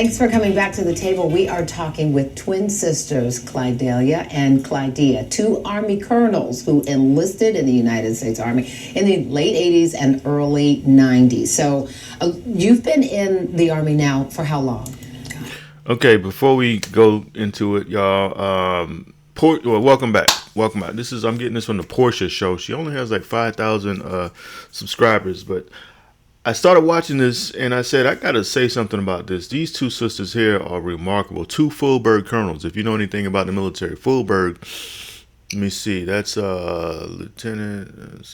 Thanks for coming back to the table. We are talking with twin sisters, Clydelia and Clydea, two Army colonels who enlisted in the United States Army in the late 80s and early 90s. So you've been in the Army now for how long? Okay, before we go into it, y'all, welcome back. Welcome back. I'm getting this from the Portia show. She only has like 5,000 subscribers, but I started watching this and I said, I got to say something about this. These two sisters here are remarkable. Two Fulberg colonels. If you know anything about the military, Fulberg, let me see, that's lieutenant,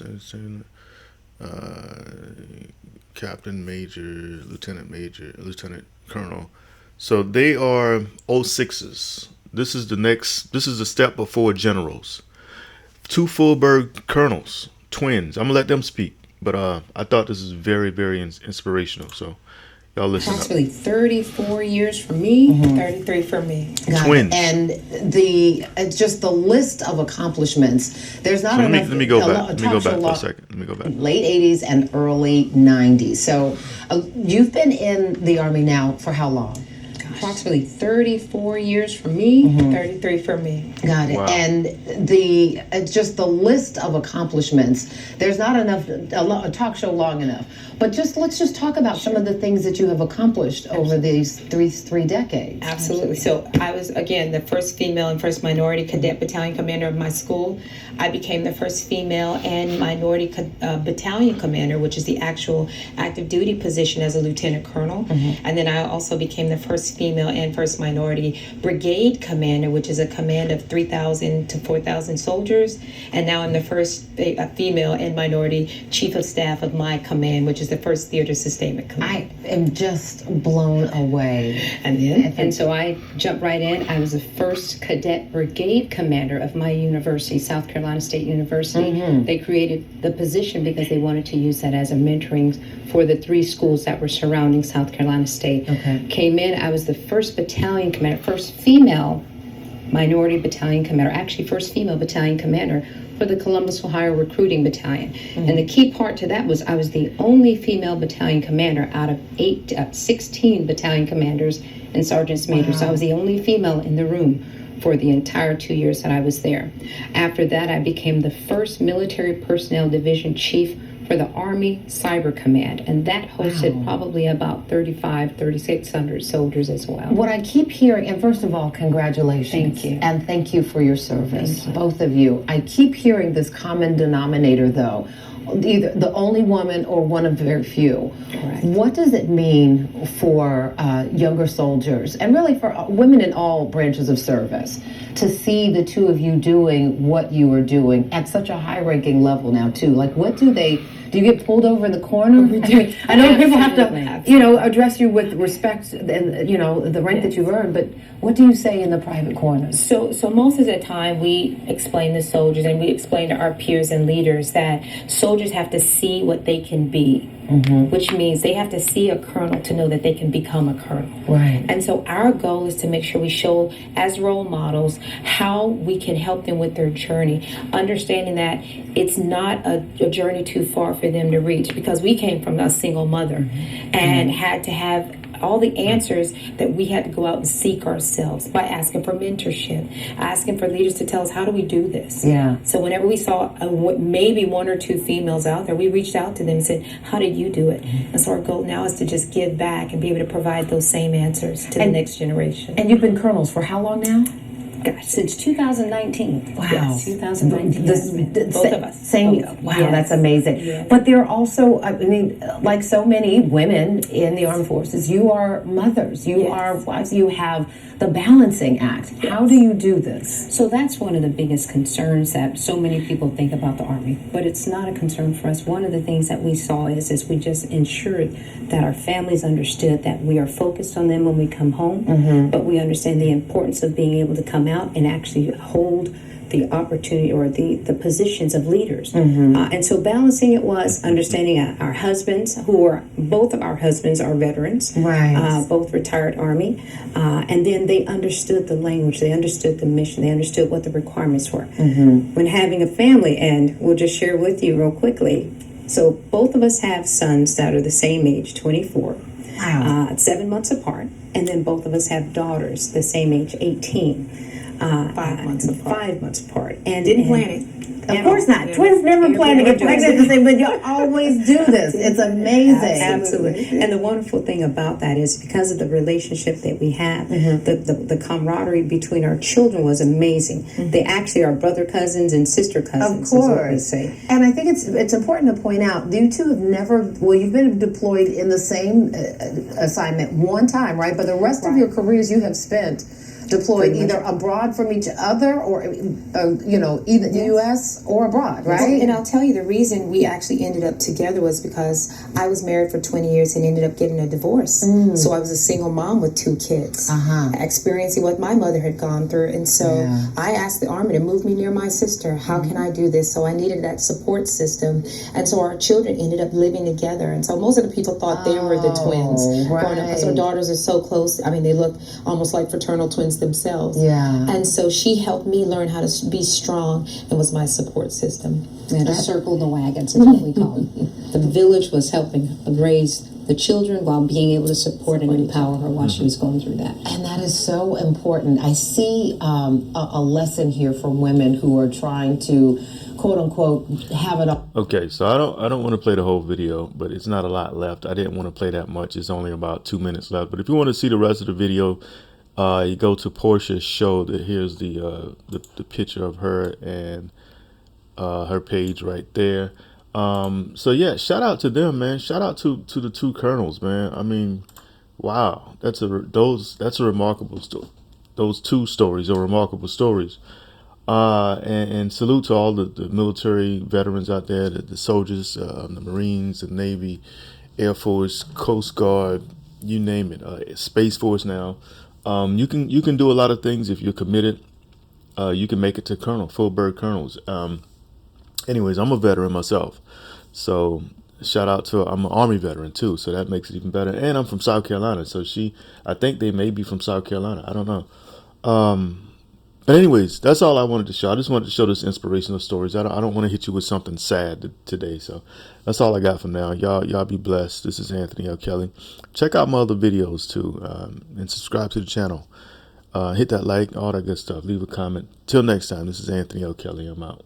captain, major, lieutenant colonel. So they are 06s. This is the step before generals. Two Fulberg colonels, twins. I'm going to let them speak. But I thought this is very, very inspirational. So y'all listen Approximately 34 years for me, 33 for me. Twins. And just the list of accomplishments. There's not enough. Let me go back. Let me go back for a second. Let me go back. Late 80s and early 90s. So you've been in the Army now for how long? Approximately 34 years for me, 33 for me. Got it. Wow. And just the list of accomplishments. There's not enough, a talk show long enough. But let's just talk about some of the things that you have accomplished over these three decades. Absolutely. So I was, again, the first female and first minority cadet battalion commander of my school. I became the first female and minority battalion commander, which is the actual active duty position as a lieutenant colonel. And then I also became the first female and first minority brigade commander, which is a command of 3,000 to 4,000 soldiers. And now I'm the first female and minority chief of staff of my command, which is the first theater sustainment command. I am just blown away. And so I jumped right in. I was the first cadet brigade commander of my university, South Carolina State University. They created the position because they wanted to use that as a mentoring for the 3 schools that were surrounding South Carolina State. Came in, I was the first battalion commander, first female minority battalion commander, actually first female battalion commander for the Columbus, Ohio Recruiting Battalion. And the key part to that was I was the only female battalion commander out of 16 battalion commanders and sergeants majors. Wow. So I was the only female in the room for the entire 2 years that I was there. After that, I became the first military personnel division chief for the Army Cyber Command, and that hosted probably about 3,600 soldiers as well. What I keep hearing, and first of all, congratulations. Thank you. And thank you for your service, both of you. I keep hearing this common denominator, though, either the only woman or one of very few. Correct. What does it mean for younger soldiers, and really for women in all branches of service, to see the two of you doing what you are doing at such a high-ranking level now, too? Like, what do you get pulled over in the corner? I know people have to, address you with respect and, the rank that you've earned, but what do you say in the private corners? So most of the time we explain to soldiers and we explain to our peers and leaders that soldiers have to see what they can be. Which means they have to see a colonel to know that they can become a colonel. Right. And so our goal is to make sure we show as role models how we can help them with their journey, understanding that it's not a journey too far for them to reach, because we came from a single mother and had to have all the answers that we had to go out and seek ourselves by asking for mentorship, asking for leaders to tell us, how do we do this? Yeah. So whenever we saw maybe 1 or 2 females out there, we reached out to them and said, how did you do it? And so our goal now is to just give back and be able to provide those same answers to the next generation. And you've been colonels for how long now? Gosh, since 2019. Wow. Yes, 2019. Both of us. Same. Wow, yes. That's amazing. Yes. But there are also, like so many women in the armed forces, you are mothers, you are wives, you have the balancing act. Yes. How do you do this? So that's one of the biggest concerns that so many people think about the Army, but it's not a concern for us. One of the things that we saw is we just ensured that our families understood that we are focused on them when we come home, but we understand the importance of being able to come out and actually hold the opportunity or the positions of leaders. And so balancing it was understanding our husbands, both of our husbands are veterans, right? Both retired Army, and then they understood the language, they understood the mission, they understood what the requirements were. When having a family, and we'll just share with you real quickly, so both of us have sons that are the same age, 24. Wow. 7 months apart. And then both of us have daughters the same age, 18. 5 months apart. 5 months apart. And Didn't plan it. Of course not. Twins never plan to get pregnant the same, but you always do this. It's amazing. Absolutely. And the wonderful thing about that is because of the relationship that we have, the camaraderie between our children was amazing. They actually are brother cousins and sister cousins. Of is what we course. say. And I think it's important to point out, you two have never, well, you've been deployed in the same assignment one time, right? But the rest of your careers you have spent deployed either abroad from each other or, either the U.S. or abroad, right? And I'll tell you, the reason we actually ended up together was because I was married for 20 years and ended up getting a divorce. So I was a single mom with 2 kids, experiencing what my mother had gone through. And so I asked the Army to move me near my sister. How can I do this? So I needed that support system. And so our children ended up living together. And so most of the people thought they were the twins growing up because our daughters are so close. I mean, they look almost like fraternal twins themselves. And so she helped me learn how to be strong and was my support system. And circle the wagons is what we call it. The village was helping raise the children while being able to support and empower her while she was going through that. And that is so important. I see a lesson here for women who are trying to, quote unquote, have it all. Okay, so I don't want to play the whole video, but it's not a lot left. I didn't want to play that much. It's only about 2 minutes left. But if you want to see the rest of the video, you go to Portia's show. Here's the picture of her and her page right there. So yeah, shout out to them, man. Shout out to the 2 colonels, man. I mean, wow, that's a remarkable story. Those 2 stories are remarkable stories. And salute to all the military veterans out there, the soldiers, the Marines, the Navy, Air Force, Coast Guard, you name it, Space Force now. You can do a lot of things if you're committed. You can make it to colonel, full bird colonels. Anyways, I'm a veteran myself, so shout out to I'm an Army veteran too, so that makes it even better. And I'm from South Carolina, so I think they may be from South Carolina. I don't know. But anyways, that's all I wanted to show. I just wanted to show this inspirational stories. I don't want to hit you with something sad today. So that's all I got for now. Y'all be blessed. This is Anthony L. Kelly. Check out my other videos too, and subscribe to the channel. Hit that like, all that good stuff. Leave a comment. Till next time, this is Anthony L. Kelly. I'm out.